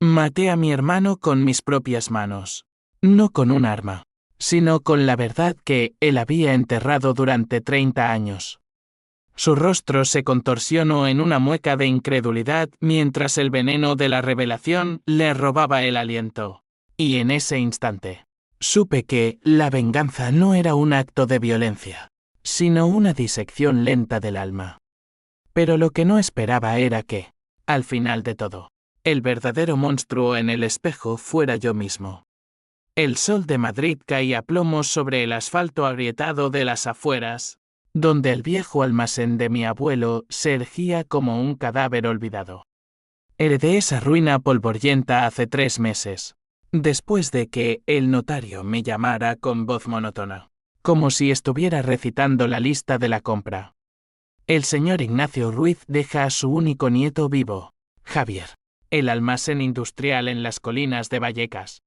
Maté a mi hermano con mis propias manos. No con un arma, sino con la verdad que él había enterrado durante 30 años. Su rostro se contorsionó en una mueca de incredulidad mientras el veneno de la revelación le robaba el aliento. Y en ese instante, supe que la venganza no era un acto de violencia, sino una disección lenta del alma. Pero lo que no esperaba era que, al final de todo, el verdadero monstruo en el espejo fuera yo mismo. El sol de Madrid caía a plomos sobre el asfalto agrietado de las afueras, donde el viejo almacén de mi abuelo se erguía como un cadáver olvidado. Heredé esa ruina polvorienta hace 3 meses, después de que el notario me llamara con voz monótona, como si estuviera recitando la lista de la compra. El señor Ignacio Ruiz deja a su único nieto vivo, Javier, el almacén industrial en las colinas de Vallecas.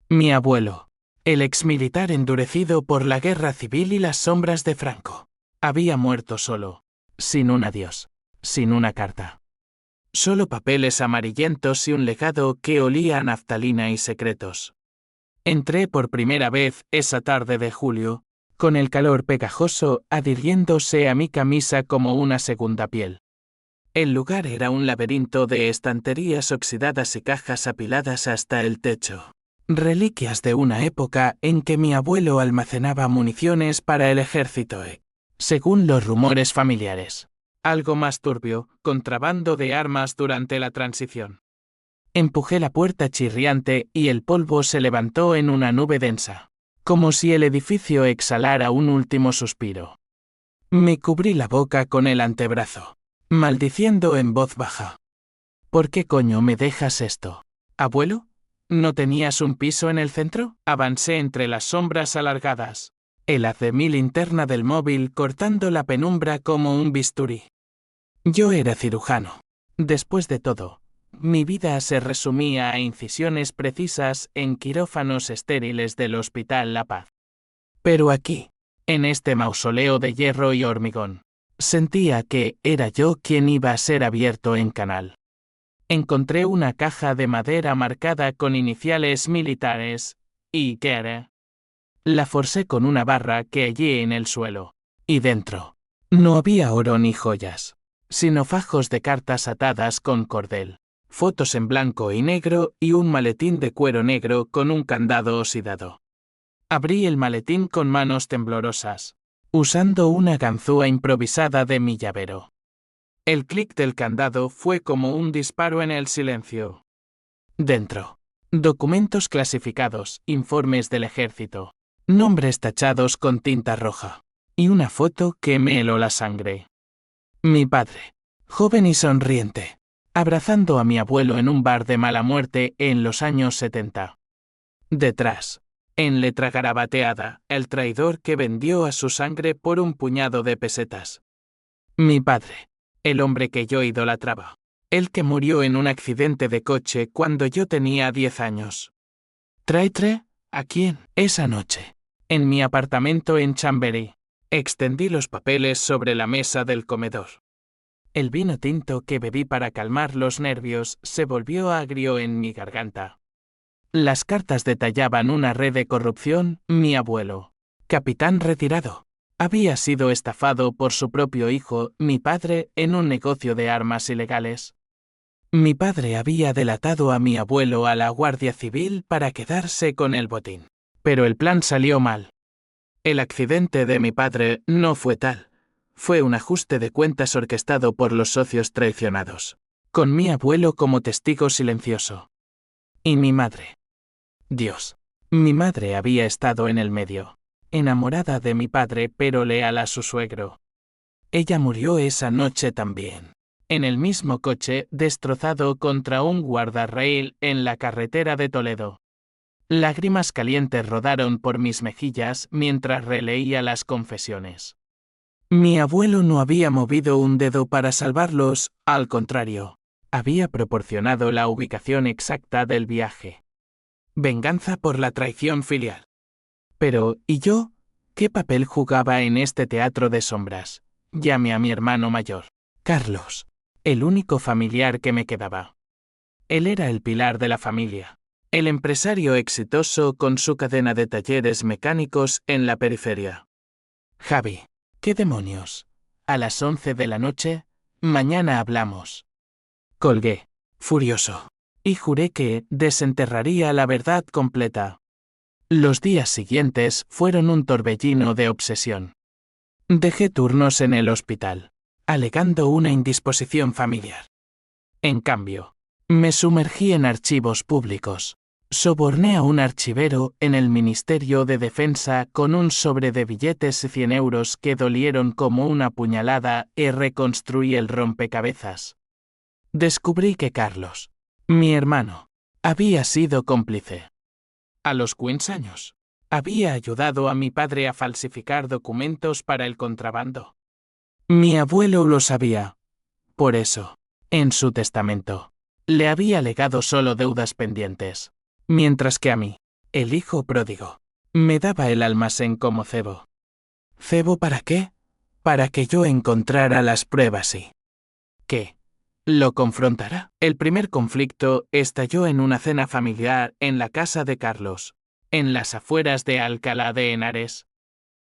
Mi abuelo, el exmilitar endurecido por la guerra civil y las sombras de Franco, había muerto solo, sin un adiós, sin una carta. Solo papeles amarillentos y un legado que olía a naftalina y secretos. Entré por primera vez esa tarde de julio, con el calor pegajoso adhiriéndose a mi camisa como una segunda piel. El lugar era un laberinto de estanterías oxidadas y cajas apiladas hasta el techo. Reliquias de una época en que mi abuelo almacenaba municiones para el ejército según los rumores familiares, algo más turbio, contrabando de armas durante la transición. Empujé la puerta chirriante y el polvo se levantó en una nube densa, como si el edificio exhalara un último suspiro. Me cubrí la boca con el antebrazo, maldiciendo en voz baja. ¿Por qué coño me dejas esto, abuelo? ¿No tenías un piso en el centro? Avancé entre las sombras alargadas, el haz de mi linterna del móvil cortando la penumbra como un bisturí. Yo era cirujano. Después de todo, mi vida se resumía a incisiones precisas en quirófanos estériles del Hospital La Paz. Pero aquí, en este mausoleo de hierro y hormigón, sentía que era yo quien iba a ser abierto en canal. Encontré una caja de madera marcada con iniciales militares, y ¿qué haré? La forcé con una barra que hallé en el suelo, y dentro no había oro ni joyas, sino fajos de cartas atadas con cordel, fotos en blanco y negro y un maletín de cuero negro con un candado oxidado. Abrí el maletín con manos temblorosas, usando una ganzúa improvisada de mi llavero. El clic del candado fue como un disparo en el silencio. Dentro, documentos clasificados, informes del ejército, nombres tachados con tinta roja, y una foto que me heló la sangre. Mi padre, joven y sonriente, abrazando a mi abuelo en un bar de mala muerte en los años 70. Detrás, en letra garabateada, el traidor que vendió a su sangre por un puñado de pesetas. Mi padre, el hombre que yo idolatraba, el que murió en un accidente de coche cuando yo tenía 10 años. ¿Traitre? ¿A quién? Esa noche, en mi apartamento en Chamberí, extendí los papeles sobre la mesa del comedor. El vino tinto que bebí para calmar los nervios se volvió agrio en mi garganta. Las cartas detallaban una red de corrupción. Mi abuelo, capitán retirado, había sido estafado por su propio hijo, mi padre, en un negocio de armas ilegales. Mi padre había delatado a mi abuelo a la Guardia Civil para quedarse con el botín. Pero el plan salió mal. El accidente de mi padre no fue tal. Fue un ajuste de cuentas orquestado por los socios traicionados, con mi abuelo como testigo silencioso. Y mi madre. Dios, mi madre había estado en el medio, enamorada de mi padre pero leal a su suegro. Ella murió esa noche también, en el mismo coche destrozado contra un guardarraíl en la carretera de Toledo. Lágrimas calientes rodaron por mis mejillas mientras releía las confesiones. Mi abuelo no había movido un dedo para salvarlos, al contrario, había proporcionado la ubicación exacta del viaje. Venganza por la traición filial. Pero, ¿y yo? ¿Qué papel jugaba en este teatro de sombras? Llamé a mi hermano mayor, Carlos, el único familiar que me quedaba. Él era el pilar de la familia, el empresario exitoso con su cadena de talleres mecánicos en la periferia. Javi, ¿qué demonios? A las 11 de la noche, mañana hablamos. Colgué, furioso, y juré que desenterraría la verdad completa. Los días siguientes fueron un torbellino de obsesión. Dejé turnos en el hospital, alegando una indisposición familiar. En cambio, me sumergí en archivos públicos. Soborné a un archivero en el Ministerio de Defensa con un sobre de billetes de 100 euros que dolieron como una puñalada y reconstruí el rompecabezas. Descubrí que Carlos, mi hermano, había sido cómplice. A los 15 años, había ayudado a mi padre a falsificar documentos para el contrabando. Mi abuelo lo sabía. Por eso, en su testamento, le había legado solo deudas pendientes, mientras que a mí, el hijo pródigo, me daba el almacén como cebo. ¿Cebo para qué? Para que yo encontrara las pruebas y... ¿Qué? ¿Lo confrontará? El primer conflicto estalló en una cena familiar en la casa de Carlos, en las afueras de Alcalá de Henares.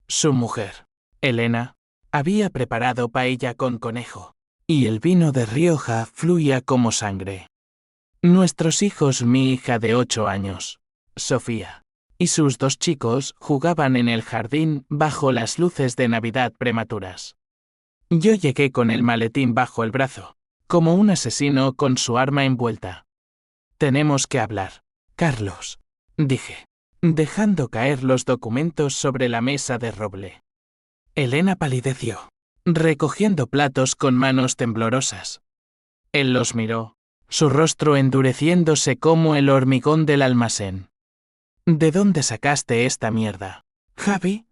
Su mujer, Elena, había preparado paella con conejo, y el vino de Rioja fluía como sangre. Nuestros hijos, mi hija de 8 años, Sofía, y sus 2 chicos jugaban en el jardín bajo las luces de Navidad prematuras. Yo llegué con el maletín bajo el brazo, como un asesino con su arma envuelta. Tenemos que hablar, Carlos, dije, dejando caer los documentos sobre la mesa de roble. Elena palideció, recogiendo platos con manos temblorosas. Él los miró, su rostro endureciéndose como el hormigón del almacén. ¿De dónde sacaste esta mierda, Javi?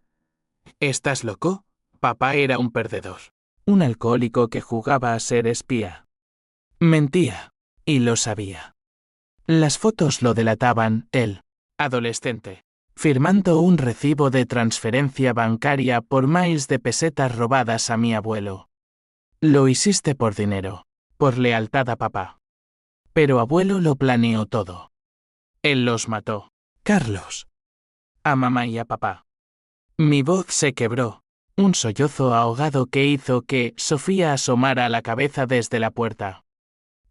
¿Estás loco? Papá era un perdedor, un alcohólico que jugaba a ser espía. Mentía, y lo sabía. Las fotos lo delataban, él, adolescente, firmando un recibo de transferencia bancaria por miles de pesetas robadas a mi abuelo. Lo hiciste por dinero, por lealtad a papá. Pero abuelo lo planeó todo. Él los mató, Carlos. A mamá y a papá. Mi voz se quebró, un sollozo ahogado que hizo que Sofía asomara la cabeza desde la puerta.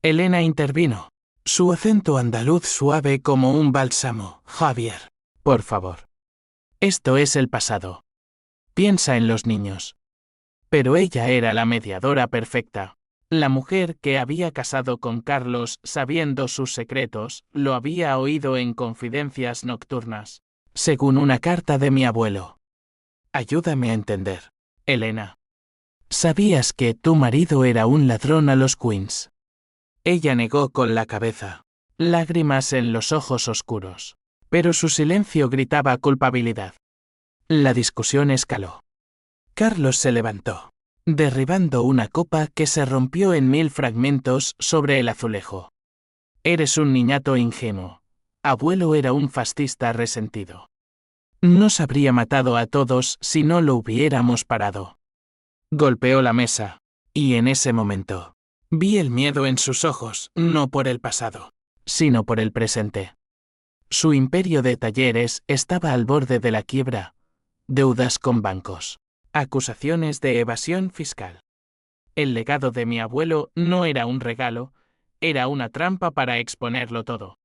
Elena intervino, su acento andaluz suave como un bálsamo. Javier, por favor. Esto es el pasado. Piensa en los niños. Pero ella era la mediadora perfecta. La mujer que había casado con Carlos sabiendo sus secretos, lo había oído en confidencias nocturnas, según una carta de mi abuelo. Ayúdame a entender, Elena. ¿Sabías que tu marido era un ladrón a los Queens? Ella negó con la cabeza, lágrimas en los ojos oscuros, pero su silencio gritaba culpabilidad. La discusión escaló. Carlos se levantó, derribando una copa que se rompió en 1000 fragmentos sobre el azulejo. Eres un niñato ingenuo. Abuelo era un fascista resentido. Nos habría matado a todos si no lo hubiéramos parado. Golpeó la mesa, y en ese momento, vi el miedo en sus ojos, no por el pasado, sino por el presente. Su imperio de talleres estaba al borde de la quiebra. Deudas con bancos. Acusaciones de evasión fiscal. El legado de mi abuelo no era un regalo, era una trampa para exponerlo todo.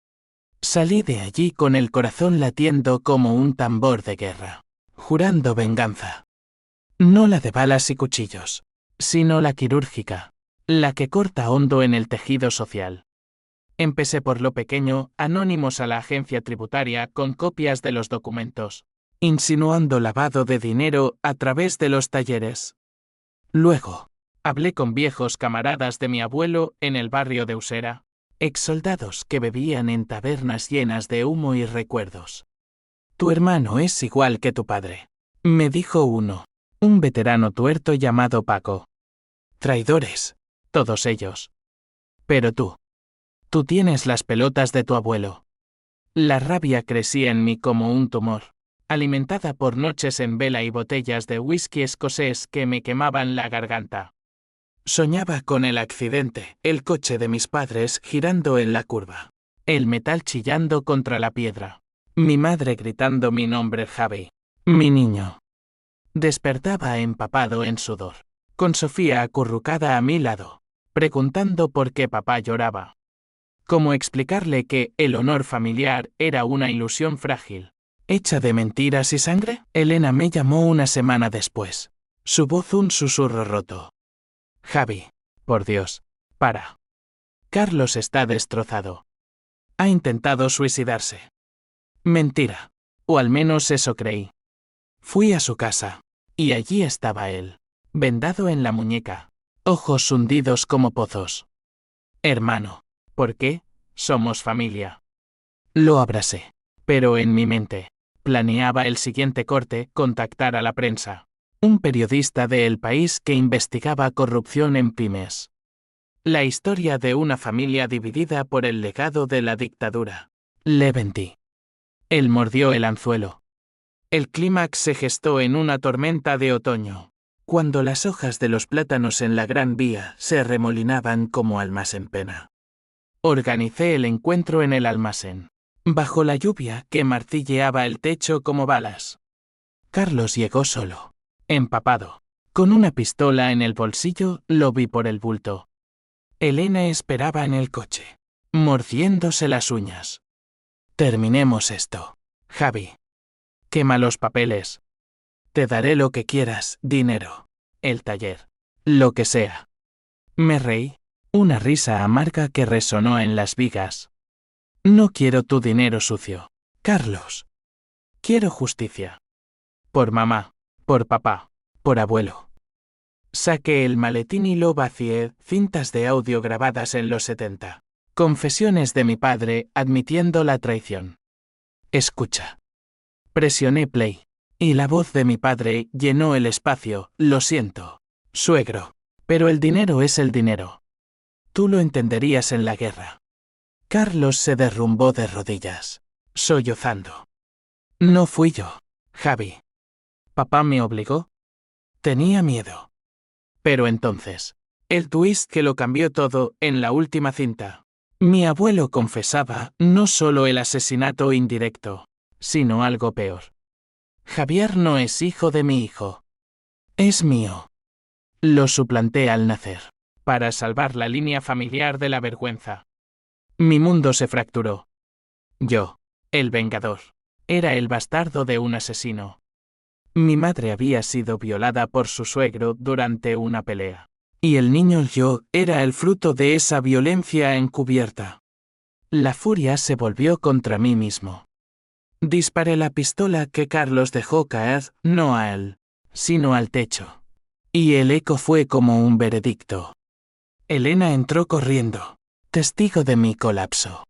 Salí de allí con el corazón latiendo como un tambor de guerra, jurando venganza. No la de balas y cuchillos, sino la quirúrgica, la que corta hondo en el tejido social. Empecé por lo pequeño, anónimos a la agencia tributaria con copias de los documentos, insinuando lavado de dinero a través de los talleres. Luego, hablé con viejos camaradas de mi abuelo en el barrio de Usera, exsoldados que bebían en tabernas llenas de humo y recuerdos. Tu hermano es igual que tu padre, me dijo uno, un veterano tuerto llamado Paco. Traidores, todos ellos. Pero tú tienes las pelotas de tu abuelo. La rabia crecía en mí como un tumor, alimentada por noches en vela y botellas de whisky escocés que me quemaban la garganta. Soñaba con el accidente, el coche de mis padres girando en la curva. El metal chillando contra la piedra. Mi madre gritando mi nombre, Javi. Mi niño. Despertaba empapado en sudor, con Sofía acurrucada a mi lado, preguntando por qué papá lloraba. ¿Cómo explicarle que el honor familiar era una ilusión frágil, hecha de mentiras y sangre? Elena me llamó una semana después. Su voz un susurro roto. Javi, por Dios, para. Carlos está destrozado. Ha intentado suicidarse. Mentira. O al menos eso creí. Fui a su casa. Y allí estaba él, vendado en la muñeca, ojos hundidos como pozos. Hermano, ¿por qué? Somos familia. Lo abracé. Pero en mi mente, planeaba el siguiente corte, contactar a la prensa. Un periodista de El País que investigaba corrupción en pymes. La historia de una familia dividida por el legado de la dictadura. Le vendí. Él mordió el anzuelo. El clímax se gestó en una tormenta de otoño, cuando las hojas de los plátanos en la Gran Vía se arremolinaban como almas en pena. Organicé el encuentro en el almacén, bajo la lluvia que martilleaba el techo como balas. Carlos llegó solo, empapado, con una pistola en el bolsillo, lo vi por el bulto. Elena esperaba en el coche, mordiéndose las uñas. Terminemos esto, Javi. Quema los papeles. Te daré lo que quieras, dinero, el taller, lo que sea. Me reí, una risa amarga que resonó en las vigas. No quiero tu dinero sucio, Carlos. Quiero justicia. Por mamá, por papá, por abuelo. Saqué el maletín y lo vacié, cintas de audio grabadas en los 70. Confesiones de mi padre admitiendo la traición. Escucha. Presioné play. Y la voz de mi padre llenó el espacio. Lo siento, suegro. Pero el dinero es el dinero. Tú lo entenderías en la guerra. Carlos se derrumbó de rodillas, sollozando. No fui yo, Javi. ¿Papá me obligó? Tenía miedo. Pero entonces, el twist que lo cambió todo, en la última cinta. Mi abuelo confesaba no solo el asesinato indirecto, sino algo peor. Javier no es hijo de mi hijo. Es mío. Lo suplanté al nacer, para salvar la línea familiar de la vergüenza. Mi mundo se fracturó. Yo, el vengador, era el bastardo de un asesino. Mi madre había sido violada por su suegro durante una pelea. Y el niño yo era el fruto de esa violencia encubierta. La furia se volvió contra mí mismo. Disparé la pistola que Carlos dejó caer, no a él, sino al techo. Y el eco fue como un veredicto. Elena entró corriendo, testigo de mi colapso.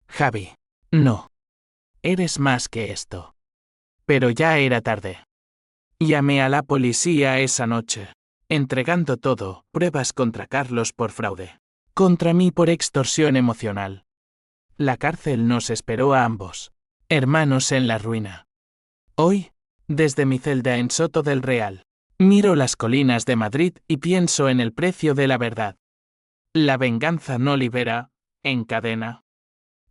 Javi, no. Eres más que esto. Pero ya era tarde. Llamé a la policía esa noche, entregando todo, pruebas contra Carlos por fraude, contra mí por extorsión emocional. La cárcel nos esperó a ambos, hermanos en la ruina. Hoy, desde mi celda en Soto del Real, miro las colinas de Madrid y pienso en el precio de la verdad. La venganza no libera, encadena.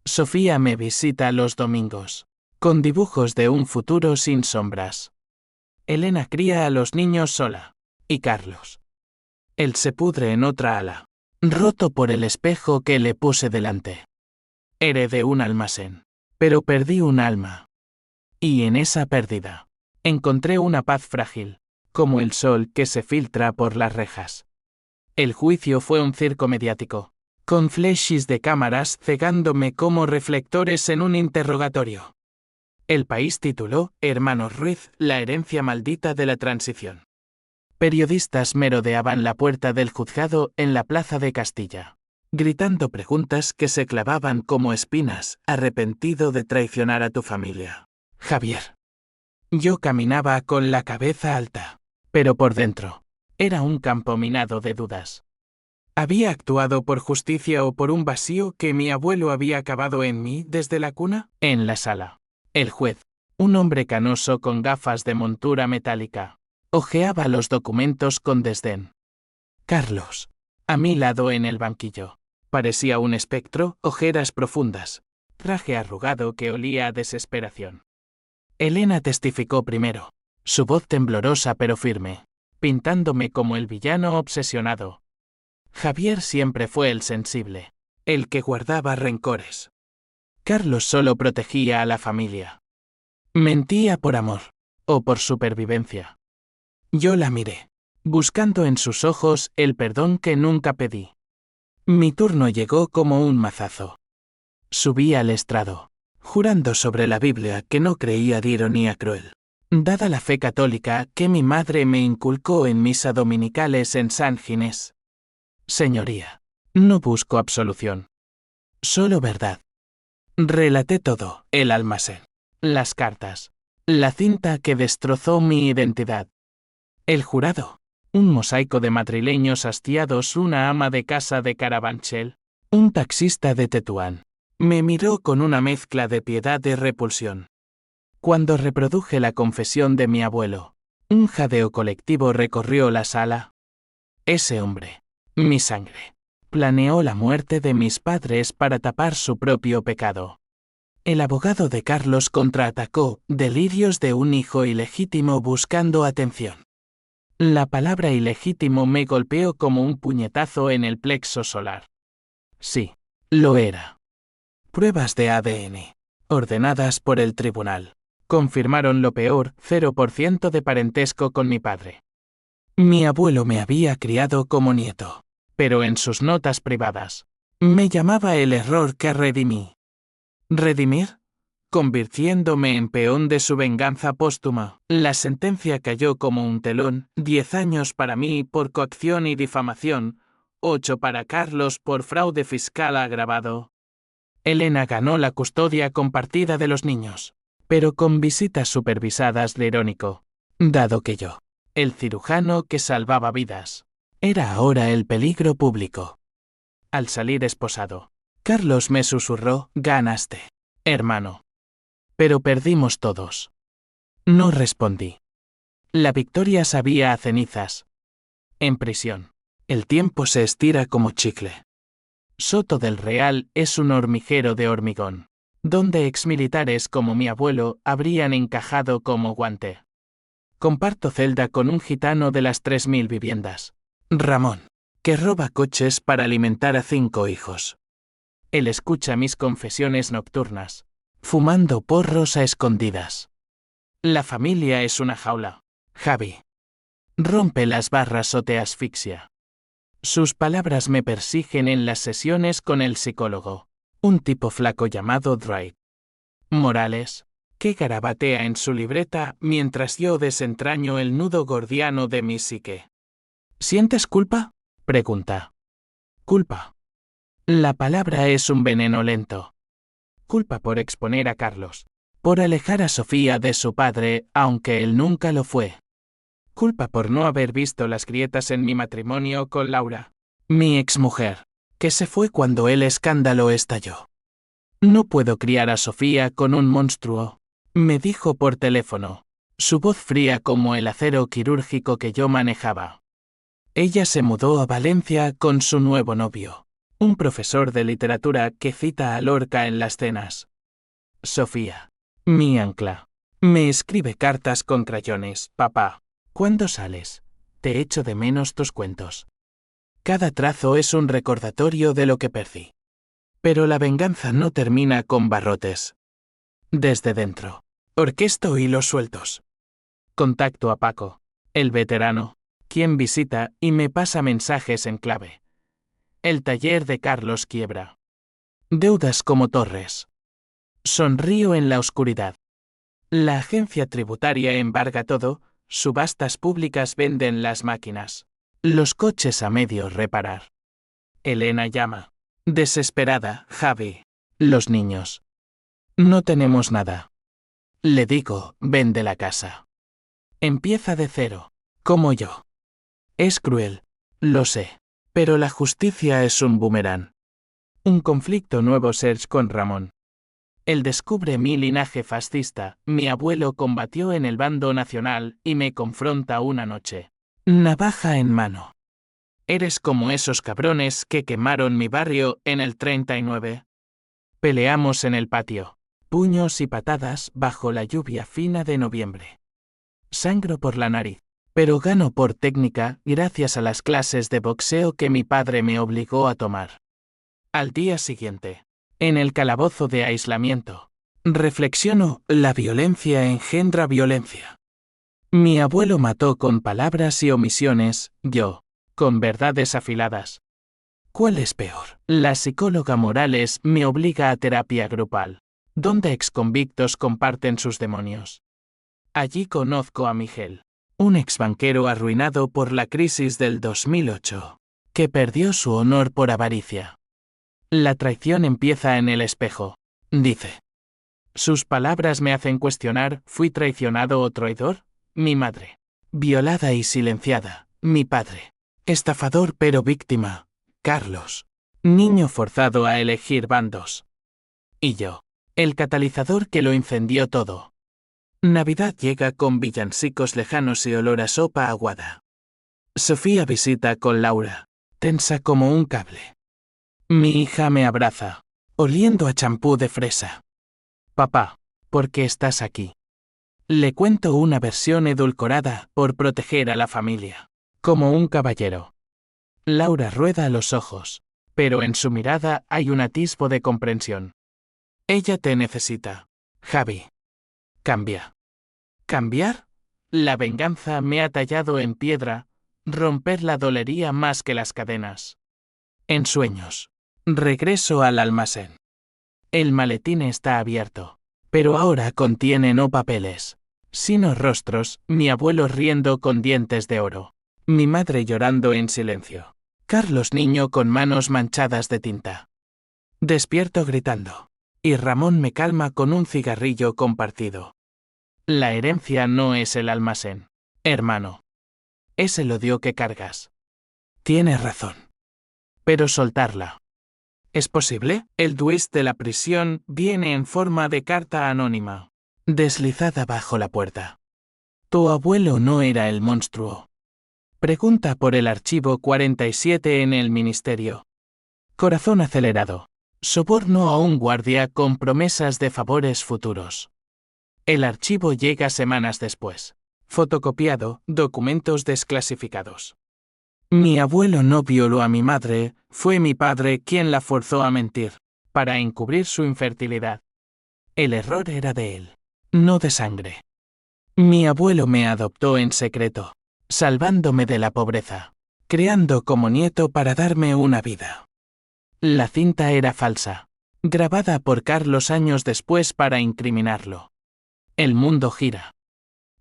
Sofía me visita los domingos, con dibujos de un futuro sin sombras. Elena cría a los niños sola, y Carlos. Él se pudre en otra ala, roto por el espejo que le puse delante. Heredé un almacén, pero perdí un alma. Y en esa pérdida, encontré una paz frágil, como el sol que se filtra por las rejas. El juicio fue un circo mediático, con flashes de cámaras cegándome como reflectores en un interrogatorio. El País tituló, Hermanos Ruiz, la herencia maldita de la transición. Periodistas merodeaban la puerta del juzgado en la plaza de Castilla, gritando preguntas que se clavaban como espinas, arrepentido de traicionar a tu familia. Javier. Yo caminaba con la cabeza alta, pero por dentro, era un campo minado de dudas. ¿Había actuado por justicia o por un vacío que mi abuelo había cavado en mí desde la cuna? En la sala. El juez, un hombre canoso con gafas de montura metálica, hojeaba los documentos con desdén. Carlos. A mi lado en el banquillo. Parecía un espectro, ojeras profundas, traje arrugado que olía a desesperación. Elena testificó primero, su voz temblorosa pero firme, pintándome como el villano obsesionado. Javier siempre fue el sensible, el que guardaba rencores. Carlos solo protegía a la familia. Mentía por amor, o por supervivencia. Yo la miré, buscando en sus ojos el perdón que nunca pedí. Mi turno llegó como un mazazo. Subí al estrado, jurando sobre la Biblia que no creía de ironía cruel. Dada la fe católica que mi madre me inculcó en misa dominicales en San Ginés. Señoría, no busco absolución. Solo verdad. Relaté todo, el almacén, las cartas, la cinta que destrozó mi identidad. El jurado, un mosaico de madrileños hastiados, una ama de casa de Carabanchel, un taxista de Tetuán. Me miró con una mezcla de piedad y repulsión. Cuando reproduje la confesión de mi abuelo, un jadeo colectivo recorrió la sala. Ese hombre, mi sangre, planeó la muerte de mis padres para tapar su propio pecado. El abogado de Carlos contraatacó, delirios de un hijo ilegítimo buscando atención. La palabra ilegítimo me golpeó como un puñetazo en el plexo solar. Sí, lo era. Pruebas de ADN, ordenadas por el tribunal, confirmaron lo peor, 0% de parentesco con mi padre. Mi abuelo me había criado como nieto, pero en sus notas privadas, me llamaba el error que redimí. ¿Redimir? Convirtiéndome en peón de su venganza póstuma. La sentencia cayó como un telón, 10 años para mí por coacción y difamación, 8 para Carlos por fraude fiscal agravado. Elena ganó la custodia compartida de los niños, pero con visitas supervisadas de irónico, dado que yo, el cirujano que salvaba vidas, era ahora el peligro público. Al salir esposado, Carlos me susurró, ganaste, hermano. Pero perdimos todos. No respondí. La victoria sabía a cenizas. En prisión, el tiempo se estira como chicle. Soto del Real es un hormiguero de hormigón, donde exmilitares como mi abuelo habrían encajado como guante. Comparto celda con un gitano de las 3000 viviendas, Ramón, que roba coches para alimentar a 5 hijos. Él escucha mis confesiones nocturnas, fumando porros a escondidas. La familia es una jaula, Javi. Rompe las barras o te asfixia. Sus palabras me persiguen en las sesiones con el psicólogo, un tipo flaco llamado Dwight Morales, que garabatea en su libreta mientras yo desentraño el nudo gordiano de mi psique. ¿Sientes culpa? Pregunta. Culpa. La palabra es un veneno lento. Culpa por exponer a Carlos, por alejar a Sofía de su padre, aunque él nunca lo fue. Culpa por no haber visto las grietas en mi matrimonio con Laura, mi exmujer, que se fue cuando el escándalo estalló. No puedo criar a Sofía con un monstruo, me dijo por teléfono, su voz fría como el acero quirúrgico que yo manejaba. Ella se mudó a Valencia con su nuevo novio, un profesor de literatura que cita a Lorca en las cenas. Sofía, mi ancla, me escribe cartas con crayones, papá. ¿Cuándo sales? Te echo de menos tus cuentos. Cada trazo es un recordatorio de lo que perdí. Pero la venganza no termina con barrotes. Desde dentro, orquesto hilos sueltos. Contacto a Paco, el veterano, quien visita y me pasa mensajes en clave. El taller de Carlos quiebra. Deudas como torres. Sonrío en la oscuridad. La agencia tributaria embarga todo, subastas públicas venden las máquinas. Los coches a medio reparar. Elena llama. Desesperada, Javi. Los niños. No tenemos nada. Le digo, vende la casa. Empieza de cero, como yo. Es cruel, lo sé, pero la justicia es un boomerang. Un conflicto nuevo surge con Ramón. Él descubre mi linaje fascista, mi abuelo combatió en el bando nacional y me confronta una noche. Navaja en mano. Eres como esos cabrones que quemaron mi barrio en el 39. Peleamos en el patio, puños y patadas bajo la lluvia fina de noviembre. Sangro por la nariz, pero gano por técnica gracias a las clases de boxeo que mi padre me obligó a tomar. Al día siguiente, en el calabozo de aislamiento, reflexiono, la violencia engendra violencia. Mi abuelo mató con palabras y omisiones, yo, con verdades afiladas. ¿Cuál es peor? La psicóloga Morales me obliga a terapia grupal, donde exconvictos comparten sus demonios. Allí conozco a Miguel, un exbanquero arruinado por la crisis del 2008, que perdió su honor por avaricia. La traición empieza en el espejo, dice. Sus palabras me hacen cuestionar, ¿fui traicionado o traidor? Mi madre. Violada y silenciada, mi padre. Estafador pero víctima, Carlos. Niño forzado a elegir bandos. Y yo, el catalizador que lo incendió todo. Navidad llega con villancicos lejanos y olor a sopa aguada. Sofía visita con Laura, tensa como un cable. Mi hija me abraza, oliendo a champú de fresa. Papá, ¿por qué estás aquí? Le cuento una versión edulcorada por proteger a la familia, como un caballero. Laura rueda los ojos, pero en su mirada hay un atisbo de comprensión. Ella te necesita, Javi. Cambia. ¿Cambiar? La venganza me ha tallado en piedra, romper la dolería más que las cadenas. En sueños. Regreso al almacén. El maletín está abierto, pero ahora contiene no papeles, sino rostros, mi abuelo riendo con dientes de oro, mi madre llorando en silencio, Carlos niño con manos manchadas de tinta. Despierto gritando, y Ramón me calma con un cigarrillo compartido. La herencia no es el almacén, hermano. Es el odio que cargas. Tienes razón. Pero soltarla. ¿Es posible? El twist de la prisión viene en forma de carta anónima, deslizada bajo la puerta. Tu abuelo no era el monstruo. Pregunta por el archivo 47 en el ministerio. Corazón acelerado. Soborno a un guardia con promesas de favores futuros. El archivo llega semanas después. Fotocopiado, documentos desclasificados. Mi abuelo no violó a mi madre, fue mi padre quien la forzó a mentir, para encubrir su infertilidad. El error era de él, no de sangre. Mi abuelo me adoptó en secreto, salvándome de la pobreza, criando como nieto para darme una vida. La cinta era falsa, grabada por Carlos años después para incriminarlo. El mundo gira.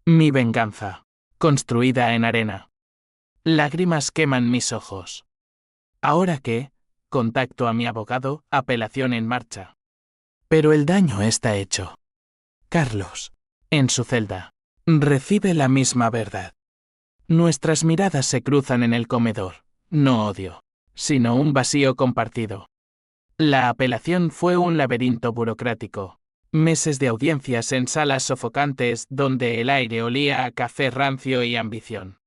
Mi venganza, construida en arena. Lágrimas queman mis ojos. Ahora que, contacto a mi abogado, apelación en marcha. Pero el daño está hecho. Carlos, en su celda, recibe la misma verdad. Nuestras miradas se cruzan en el comedor, no odio, sino un vacío compartido. La apelación fue un laberinto burocrático. Meses de audiencias en salas sofocantes donde el aire olía a café rancio y ambición.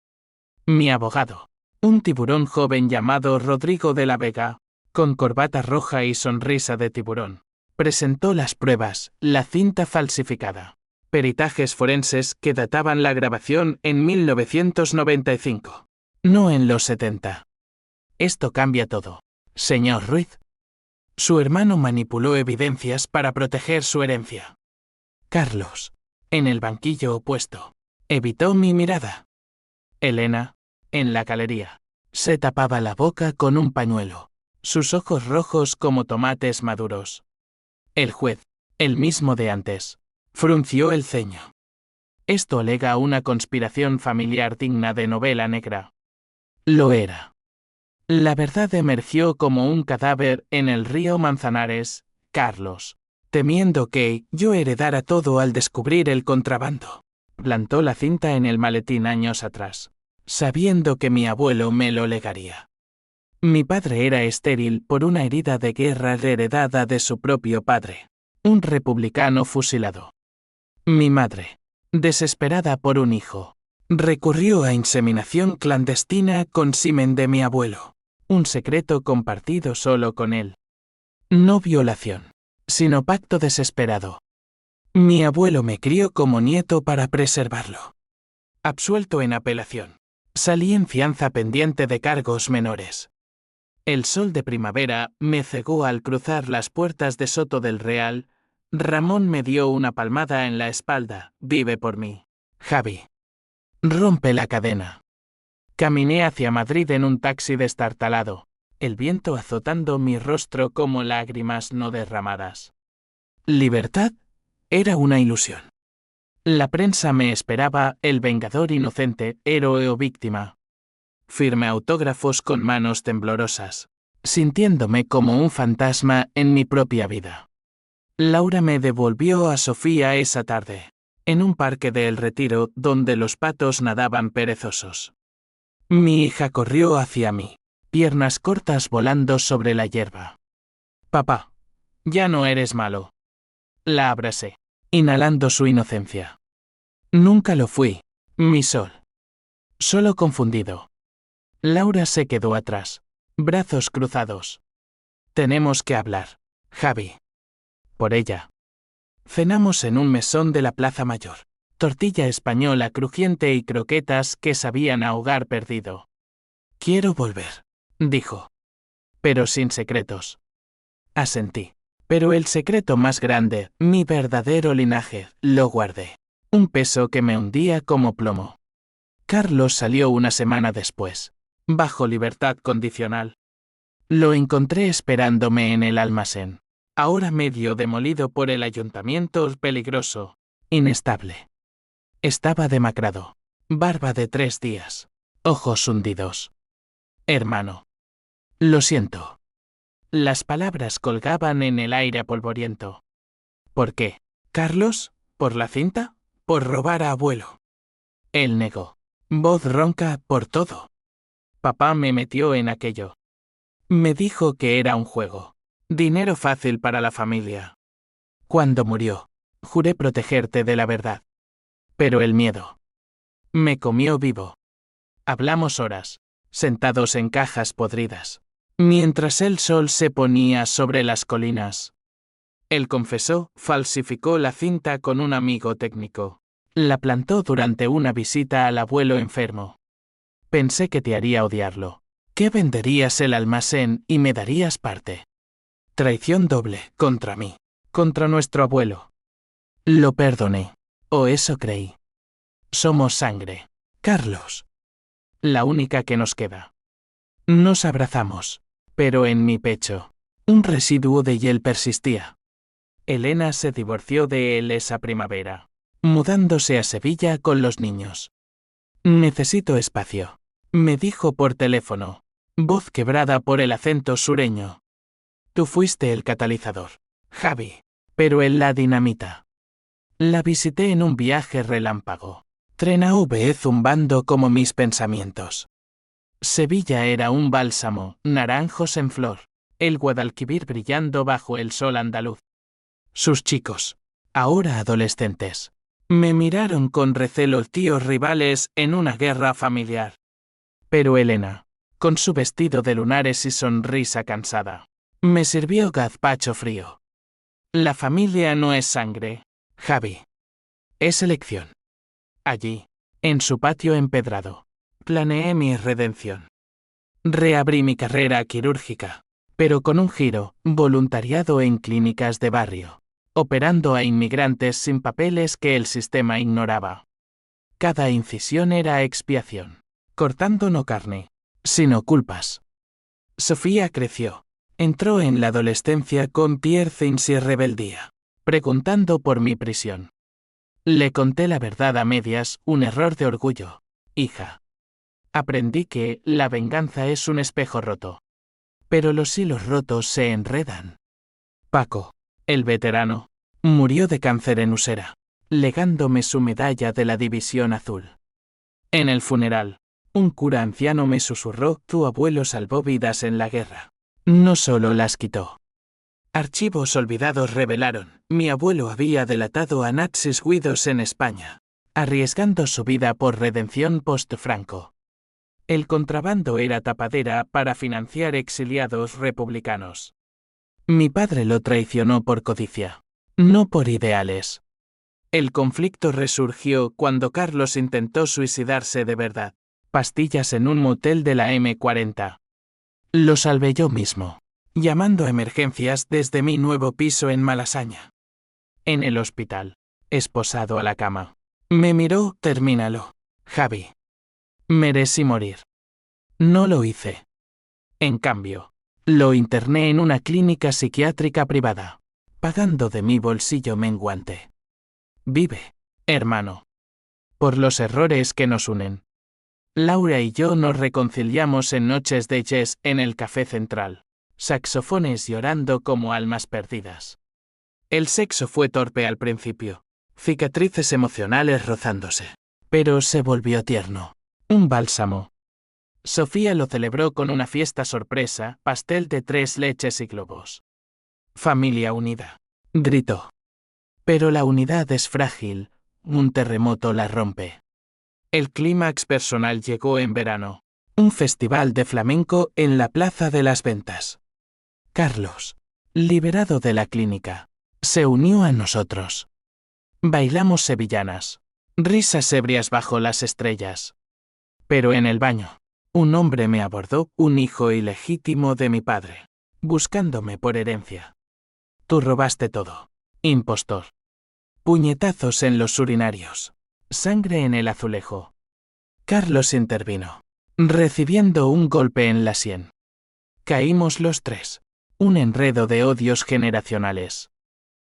Mi abogado, un tiburón joven llamado Rodrigo de la Vega, con corbata roja y sonrisa de tiburón, presentó las pruebas, la cinta falsificada, peritajes forenses que databan la grabación en 1995, no en los 70. Esto cambia todo, señor Ruiz. Su hermano manipuló evidencias para proteger su herencia. Carlos, en el banquillo opuesto, evitó mi mirada. Elena, en la galería, se tapaba la boca con un pañuelo, sus ojos rojos como tomates maduros. El juez, el mismo de antes, frunció el ceño. Esto alega una conspiración familiar digna de novela negra. Lo era. La verdad emergió como un cadáver en el río Manzanares, Carlos, temiendo que yo heredara todo al descubrir el contrabando. Plantó la cinta en el maletín años atrás, sabiendo que mi abuelo me lo legaría. Mi padre era estéril por una herida de guerra heredada de su propio padre, un republicano fusilado. Mi madre, desesperada por un hijo, Recurrió a inseminación clandestina con semen de mi abuelo. Un secreto compartido solo con él. No violación, sino pacto desesperado. Mi abuelo me crió como nieto para preservarlo. Absuelto en apelación. Salí en fianza pendiente de cargos menores. El sol de primavera me cegó al cruzar las puertas de Soto del Real. Ramón me dio una palmada en la espalda. Vive por mí, Javi. Rompe la cadena. Caminé hacia Madrid en un taxi destartalado, el viento azotando mi rostro como lágrimas no derramadas. Libertad era una ilusión. La prensa me esperaba, el vengador inocente, héroe o víctima. Firmé autógrafos con manos temblorosas, sintiéndome como un fantasma en mi propia vida. Laura me devolvió a Sofía esa tarde, en un parque de El Retiro donde los patos nadaban perezosos. Mi hija corrió hacia mí, piernas cortas volando sobre la hierba. Papá, ya no eres malo. La abracé, inhalando su inocencia. Nunca lo fui, mi sol. Solo confundido. Laura se quedó atrás, brazos cruzados. Tenemos que hablar, Javi. Por ella. Cenamos en un mesón de la Plaza Mayor. Tortilla española crujiente y croquetas que sabían a hogar perdido. Quiero volver, dijo. Pero sin secretos. Asentí. Pero el secreto más grande, mi verdadero linaje, lo guardé. Un peso que me hundía como plomo. Carlos salió una semana después, bajo libertad condicional. Lo encontré esperándome en el almacén, ahora medio demolido por el ayuntamiento, peligroso, inestable. Estaba demacrado, barba de 3 días, ojos hundidos. Hermano. Lo siento. Las palabras colgaban en el aire polvoriento. ¿Por qué? ¿Carlos? ¿Por la cinta? ¿Por robar a abuelo? Él negó. Voz ronca, por todo. Papá me metió en aquello. Me dijo que era un juego. Dinero fácil para la familia. Cuando murió, juré protegerte de la verdad. Pero el miedo me comió vivo. Hablamos horas, sentados en cajas podridas, mientras el sol se ponía sobre las colinas. Él confesó, falsificó la cinta con un amigo técnico. La plantó durante una visita al abuelo enfermo. Pensé que te haría odiarlo, que venderías el almacén y me darías parte. Traición doble, contra mí, contra nuestro abuelo. Lo perdoné, o eso creí. Somos sangre, Carlos. La única que nos queda. Nos abrazamos, pero en mi pecho, un residuo de hiel persistía. Elena se divorció de él esa primavera, mudándose a Sevilla con los niños. Necesito espacio, me dijo por teléfono, voz quebrada por el acento sureño. Tú fuiste el catalizador, Javi, pero él la dinamita. La visité en un viaje relámpago. Tren AV zumbando como mis pensamientos. Sevilla era un bálsamo, naranjos en flor, el Guadalquivir brillando bajo el sol andaluz. Sus chicos, ahora adolescentes, me miraron con recelo tíos rivales en una guerra familiar. Pero Elena, con su vestido de lunares y sonrisa cansada, me sirvió gazpacho frío. La familia no es sangre, Javi. Es elección. Allí, en su patio empedrado, planeé mi redención. Reabrí mi carrera quirúrgica, pero con un giro, voluntariado en clínicas de barrio, operando a inmigrantes sin papeles que el sistema ignoraba. Cada incisión era expiación, cortando no carne, sino culpas. Sofía creció, entró en la adolescencia con tiercins y rebeldía, preguntando por mi prisión. Le conté la verdad a medias, un error de orgullo. Hija. Aprendí que la venganza es un espejo roto. Pero los hilos rotos se enredan. Paco, el veterano, murió de cáncer en úsera, legándome su medalla de la División Azul. En el funeral, un cura anciano me susurró, tu abuelo salvó vidas en la guerra. No solo las quitó. Archivos olvidados revelaron, mi abuelo había delatado a nazis huidos en España. arriesgando su vida por redención post-Franco. El contrabando era tapadera para financiar exiliados republicanos. Mi padre lo traicionó por codicia, no por ideales. El conflicto resurgió cuando Carlos intentó suicidarse de verdad. Pastillas en un motel de la M40. Lo salvé yo mismo, llamando a emergencias desde mi nuevo piso en Malasaña. En el hospital, esposado a la cama. Me miró, termínalo, Javi. Merecí morir. No lo hice. En cambio, lo interné en una clínica psiquiátrica privada, pagando de mi bolsillo menguante. Vive, hermano. Por los errores que nos unen. Laura y yo nos reconciliamos en noches de jazz en el Café Central, saxofones llorando como almas perdidas. El sexo fue torpe al principio, cicatrices emocionales rozándose, pero se volvió tierno, un bálsamo. Sofía lo celebró con una fiesta sorpresa, pastel de 3 leches y globos. Familia unida, gritó. Pero la unidad es frágil, un terremoto la rompe. El clímax personal llegó en verano. Un festival de flamenco en la Plaza de las Ventas. Carlos, liberado de la clínica, se unió a nosotros. Bailamos sevillanas, risas ebrias bajo las estrellas. Pero en el baño, un hombre me abordó, un hijo ilegítimo de mi padre, buscándome por herencia. Tú robaste todo, impostor. Puñetazos en los urinarios. Sangre en el azulejo. Carlos intervino, recibiendo un golpe en la sien. Caímos los tres. Un enredo de odios generacionales.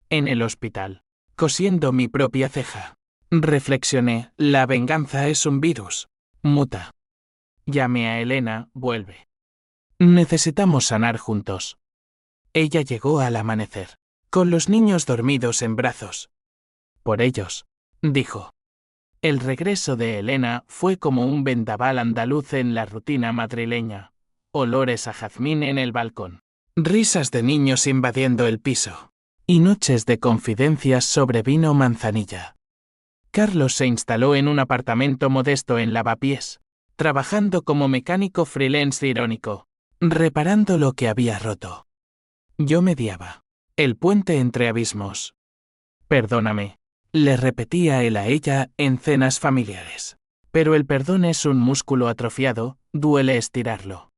En el hospital, cosiendo mi propia ceja, reflexioné, la venganza es un virus. Muta. Llamé a Elena, vuelve. Necesitamos sanar juntos. Ella llegó al amanecer, con los niños dormidos en brazos. Por ellos, dijo. El regreso de Elena fue como un vendaval andaluz en la rutina madrileña. Olores a jazmín en el balcón. Risas de niños invadiendo el piso. Y noches de confidencias sobre vino manzanilla. Carlos se instaló en un apartamento modesto en Lavapiés, trabajando como mecánico freelance irónico, reparando lo que había roto. Yo mediaba. El puente entre abismos. Perdóname. Le repetía él a ella en cenas familiares. Pero el perdón es un músculo atrofiado, duele estirarlo.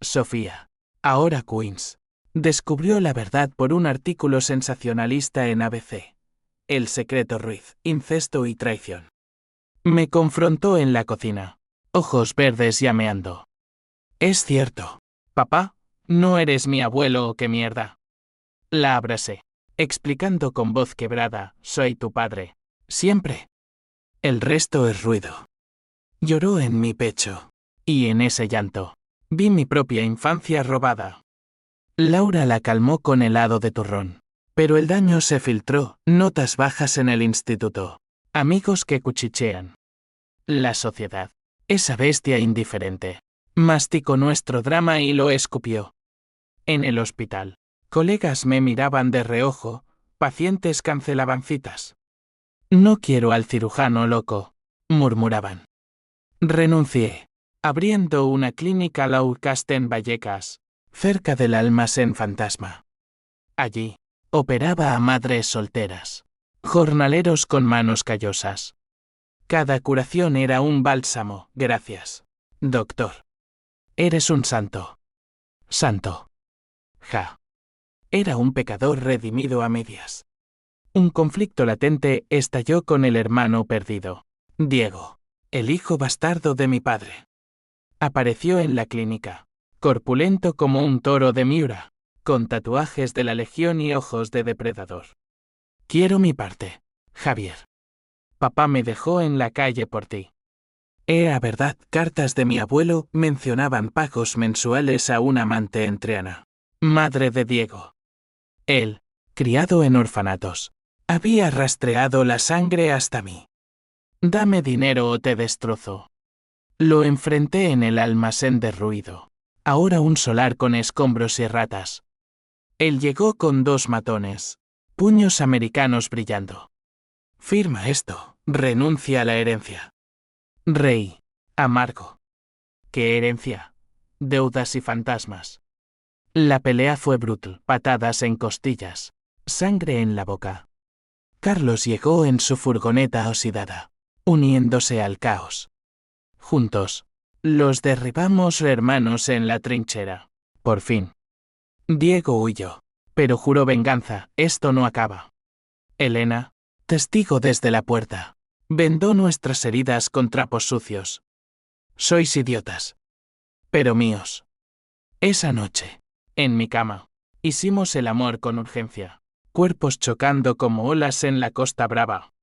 Sofía, ahora Queens, descubrió la verdad por un artículo sensacionalista en ABC. El secreto Ruiz, incesto y traición. Me confrontó en la cocina, ojos verdes llameando. Es cierto, papá, no eres mi abuelo o qué mierda. La abracé, explicando con voz quebrada, soy tu padre, siempre. El resto es ruido. Lloró en mi pecho, y en ese llanto, vi mi propia infancia robada. Laura la calmó con helado de turrón, pero el daño se filtró, notas bajas en el instituto, amigos que cuchichean. La sociedad, esa bestia indiferente, masticó nuestro drama y lo escupió. En el hospital, colegas me miraban de reojo, pacientes cancelaban citas. No quiero al cirujano loco, murmuraban. Renuncié, abriendo una clínica Laucast en Vallecas, cerca del almacén fantasma. Allí, operaba a madres solteras, jornaleros con manos callosas. Cada curación era un bálsamo, gracias, doctor. Eres un santo. Santo. Ja. Era un pecador redimido a medias. Un conflicto latente estalló con el hermano perdido, Diego, el hijo bastardo de mi padre. Apareció en la clínica, corpulento como un toro de Miura, con tatuajes de la legión y ojos de depredador. Quiero mi parte, Javier. Papá me dejó en la calle por ti. Era verdad, cartas de mi abuelo mencionaban pagos mensuales a una amante entreana, madre de Diego. Él, criado en orfanatos, había rastreado la sangre hasta mí. Dame dinero o te destrozo. Lo enfrenté en el almacén derruido, ahora un solar con escombros y ratas. Él llegó con 2 matones, puños americanos brillando. Firma esto. Renuncia a la herencia. Rey. Amargo. ¿Qué herencia? Deudas y fantasmas. La pelea fue brutal. Patadas en costillas. Sangre en la boca. Carlos llegó en su furgoneta oxidada, uniéndose al caos. Juntos, los derribamos hermanos en la trinchera. Por fin. Diego huyó, pero juró venganza. Esto no acaba. Elena, testigo desde la puerta, vendó nuestras heridas con trapos sucios. Sois idiotas. Pero míos. Esa noche, en mi cama, hicimos el amor con urgencia, cuerpos chocando como olas en la Costa Brava.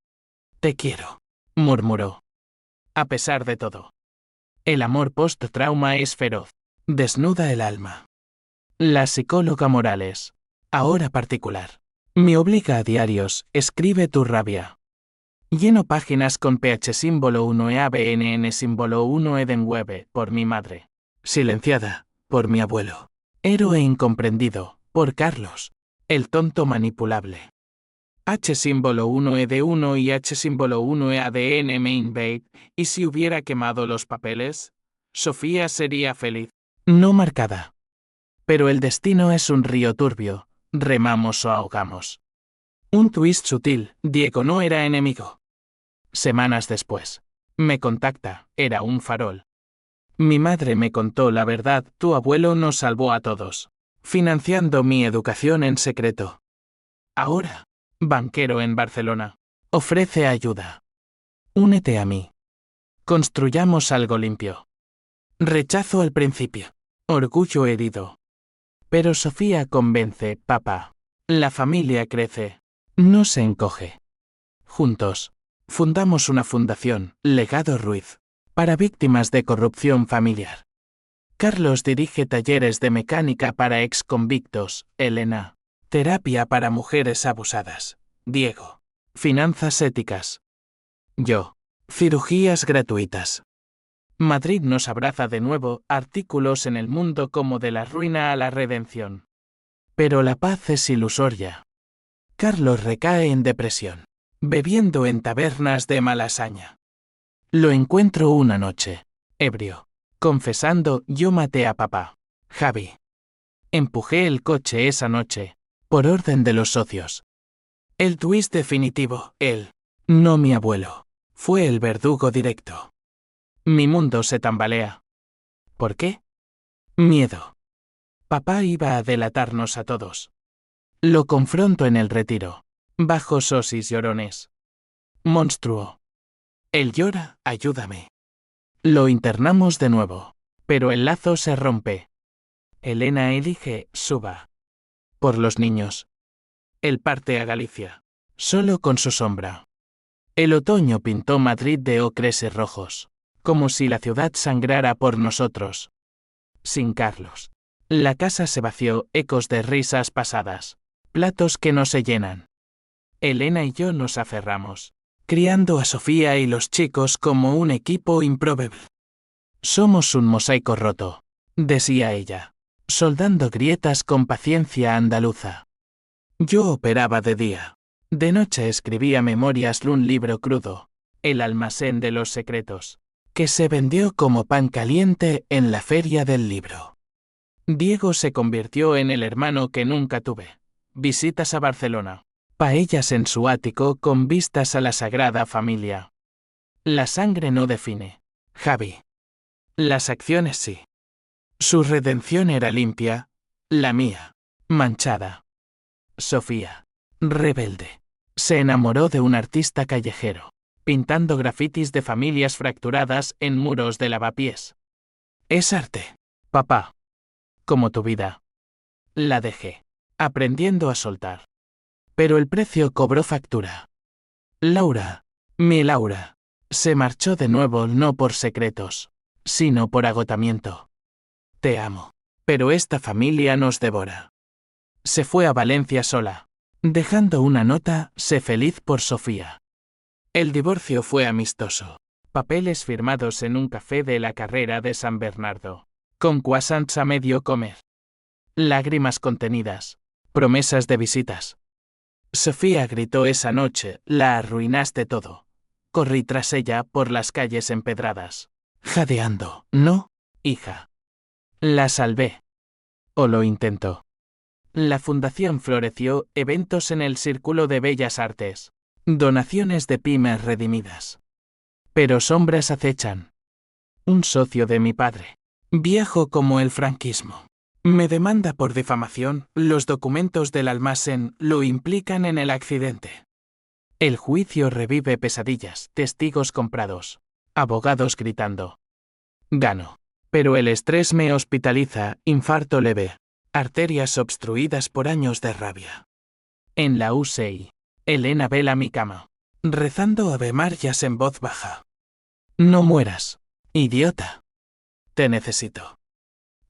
Te quiero, murmuró. A pesar de todo. El amor post-trauma es feroz. Desnuda el alma. La psicóloga Morales, ahora particular, me obliga a diarios. Escribe tu rabia. Lleno páginas con PH símbolo 1 e ABNN símbolo 1 Edenwebe, por mi madre. Silenciada, por mi abuelo. Héroe incomprendido, por Carlos, el tonto manipulable. H símbolo 1 ED1 y H símbolo 1 EADN Mainbait, ¿y si hubiera quemado los papeles? Sofía sería feliz. No marcada. Pero el destino es un río turbio, remamos o ahogamos. Un twist sutil. Diego no era enemigo. Semanas después, me contacta. Era un farol. Mi madre me contó la verdad. Tu abuelo nos salvó a todos, financiando mi educación en secreto. Ahora, banquero en Barcelona, ofrece ayuda. Únete a mí. Construyamos algo limpio. Rechazo al principio. Orgullo herido. Pero Sofía convence. Papá. La familia crece. No se encoge. Juntos, fundamos una fundación, Legado Ruiz, para víctimas de corrupción familiar. Carlos dirige talleres de mecánica para exconvictos. Elena, terapia para mujeres abusadas. Diego, finanzas éticas. Yo, cirugías gratuitas. Madrid nos abraza de nuevo. Artículos en El Mundo como de la ruina a la redención. Pero la paz es ilusoria. Carlos recae en depresión, bebiendo en tabernas de Malasaña. Lo encuentro una noche, ebrio, confesando: yo maté a papá. Javi. Empujé el coche esa noche, por orden de los socios. El twist definitivo, él, no mi abuelo, fue el verdugo directo. Mi mundo se tambalea. ¿Por qué? Miedo. Papá iba a delatarnos a todos. Lo confronto en el retiro, bajo sosis llorones. Monstruo. Él llora: ayúdame. Lo internamos de nuevo, pero el lazo se rompe. Elena elige: suba. Por los niños. Él parte a Galicia, solo con su sombra. El otoño pintó Madrid de ocres y rojos, como si la ciudad sangrara por nosotros. Sin Carlos. La casa se vació. Ecos de risas pasadas, platos que no se llenan. Elena y yo nos aferramos, criando a Sofía y los chicos como un equipo improbable. Somos un mosaico roto, decía ella, soldando grietas con paciencia andaluza. Yo operaba de día. De noche escribía memorias. Un libro crudo, El almacén de los secretos, que se vendió como pan caliente en la feria del libro. Diego se convirtió en el hermano que nunca tuve. Visitas a Barcelona. Paellas en su ático con vistas a la Sagrada Familia. La sangre no define, Javi. Las acciones sí. Su redención era limpia, la mía, manchada. Sofía, rebelde, se enamoró de un artista callejero, pintando grafitis de familias fracturadas en muros de lavapiés. Es arte, papá. Como tu vida. La dejé, aprendiendo a soltar. Pero el precio cobró factura. Laura, mi Laura, se marchó de nuevo, no por secretos, sino por agotamiento. Te amo, pero esta familia nos devora. Se fue a Valencia sola, dejando una nota: sé feliz por Sofía. El divorcio fue amistoso. Papeles firmados en un café de la carrera de San Bernardo, con croissants a medio comer. Lágrimas contenidas, promesas de visitas. Sofía gritó esa noche, la arruinaste todo. Corrí tras ella por las calles empedradas, jadeando. No, hija. La salvé. O lo intentó. La fundación floreció, eventos en el Círculo de Bellas Artes, donaciones de pymes redimidas. Pero sombras acechan. Un socio de mi padre, viejo como el franquismo, me demanda por difamación. Los documentos del almacén lo implican en el accidente. El juicio revive pesadillas, testigos comprados, abogados gritando. Gano. Pero el estrés me hospitaliza, infarto leve, arterias obstruidas por años de rabia. En la UCI, Elena vela mi cama, rezando Ave Marias en voz baja. No mueras, idiota. Te necesito.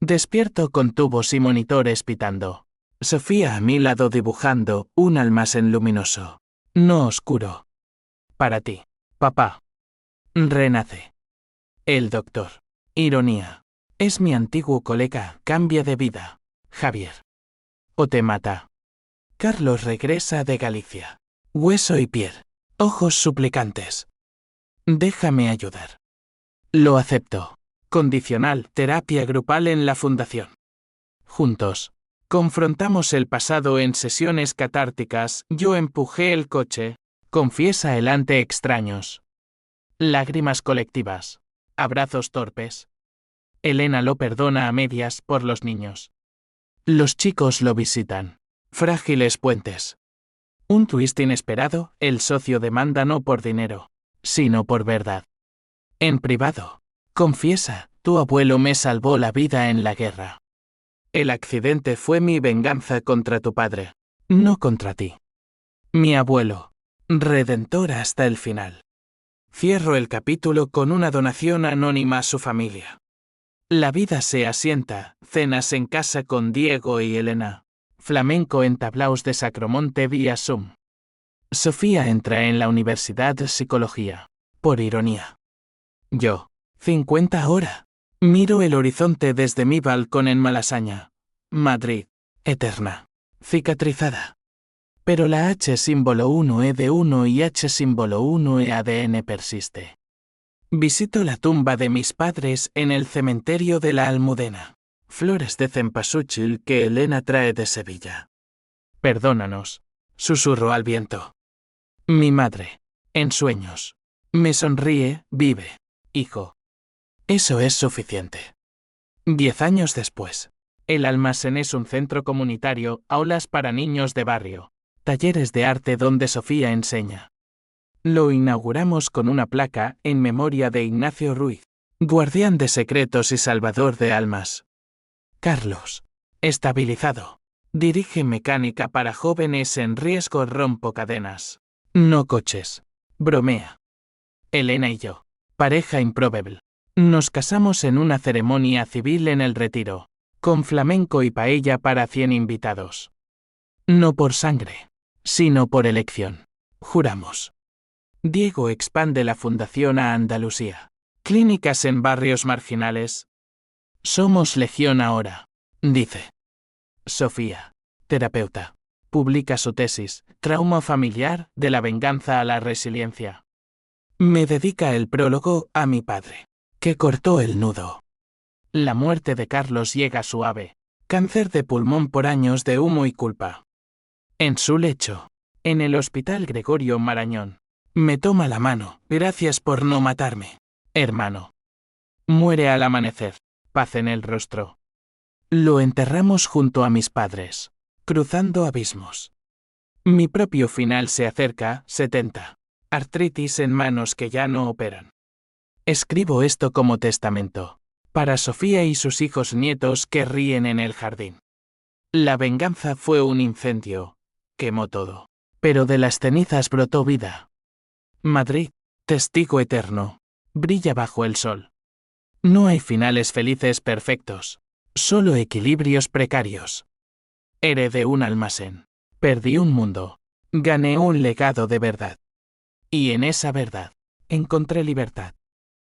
Despierto con tubos y monitores pitando. Sofía a mi lado dibujando un almacén luminoso, no oscuro. Para ti, papá. Renace. El doctor. Ironía. Es mi antiguo colega, cambia de vida. Javier. O te mata. Carlos regresa de Galicia. Hueso y piel. Ojos suplicantes. Déjame ayudar. Lo acepto. Condicional, terapia grupal en la fundación. Juntos. Confrontamos el pasado en sesiones catárticas. Yo empujé el coche. Confiesa el ante extraños. Lágrimas colectivas. Abrazos torpes. Elena lo perdona a medias por los niños. Los chicos lo visitan. Frágiles puentes. Un twist inesperado, el socio demanda no por dinero, sino por verdad. En privado. Confiesa, tu abuelo me salvó la vida en la guerra. El accidente fue mi venganza contra tu padre, no contra ti. Mi abuelo. Redentor hasta el final. Cierro el capítulo con una donación anónima a su familia. La vida se asienta, cenas en casa con Diego y Elena. Flamenco en tablaos de Sacromonte vía Zoom. Sofía entra en la Universidad de Psicología. Por ironía. Yo. 50 ahora. Miro el horizonte desde mi balcón en Malasaña. Madrid. Eterna. Cicatrizada. Pero la H símbolo 1E de 1 y H símbolo 1E ADN persiste. Visito la tumba de mis padres en el cementerio de la Almudena. Flores de cempasúchil que Elena trae de Sevilla. Perdónanos. Susurro al viento. Mi madre. En sueños. Me sonríe, vive. Hijo. Eso es suficiente. 10 años después. El almacén es un centro comunitario, aulas para niños de barrio, talleres de arte donde Sofía enseña. Lo inauguramos con una placa en memoria de Ignacio Ruiz, guardián de secretos y salvador de almas. Carlos. Estabilizado. Dirige mecánica para jóvenes en riesgo, rompo cadenas. No coches. Bromea. Elena y yo. Pareja improbable. Nos casamos en una ceremonia civil en el Retiro, con flamenco y paella para 100 invitados. No por sangre, sino por elección. Juramos. Diego expande la fundación a Andalucía. Clínicas en barrios marginales. Somos legión ahora, dice. Sofía, terapeuta, publica su tesis, Trauma familiar, de la venganza a la resiliencia. Me dedica el prólogo a mi padre, que cortó el nudo. La muerte de Carlos llega suave. Cáncer de pulmón por años de humo y culpa. En su lecho, en el Hospital Gregorio Marañón, me toma la mano. Gracias por no matarme, hermano. Muere al amanecer, paz en el rostro. Lo enterramos junto a mis padres, cruzando abismos. Mi propio final se acerca, 70. Artritis en manos que ya no operan. Escribo esto como testamento. Para Sofía y sus hijos nietos que ríen en el jardín. La venganza fue un incendio. Quemó todo. Pero de las cenizas brotó vida. Madrid, testigo eterno. Brilla bajo el sol. No hay finales felices perfectos. Solo equilibrios precarios. Heredé un almacén. Perdí un mundo. Gané un legado de verdad. Y en esa verdad, encontré libertad.